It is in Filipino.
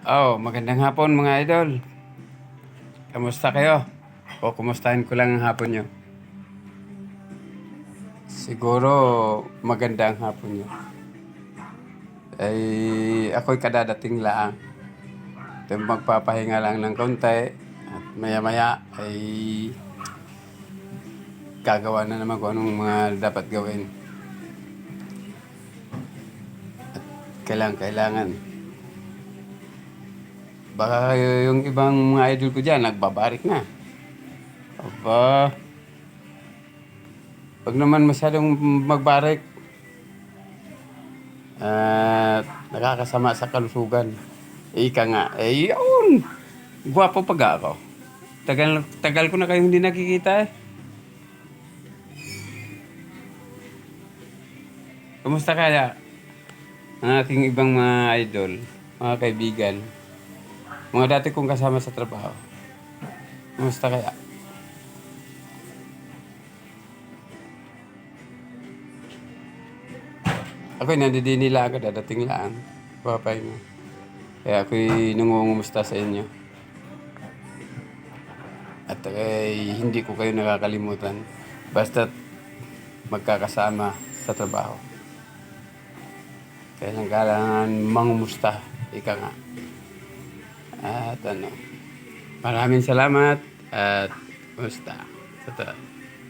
Magandang hapon mga idol. Kamusta kayo? O kumustahin ko lang ang hapon nyo. Siguro magandang hapon nyo. Ay ako'y kadadating lang. Magpapahinga lang ng konti. At maya maya ay gagawa na naman kung anong mga dapat gawin. At kailangan. Baka yung ibang mga idol ko dyan nagbabarik na. Aba, wag naman masyadong magbarik at nakakasama sa kalusugan. Ika nga, yun. Gwapo pag ako. Tagal ko na kayo hindi nakikita eh. Kumusta kaya ang aking ibang mga idol, mga kaibigan, mga dati kong kasama sa trabaho? Kumusta kaya? Ako'y nandidini lang ako, dadating lang. Papay mo. Kaya ako'y nangungumusta sa inyo. At hindi ko kayo nakakalimutan. Basta't magkakasama sa trabaho. Kailangan mangumusta. Ika nga. At maraming salamat at kumusta.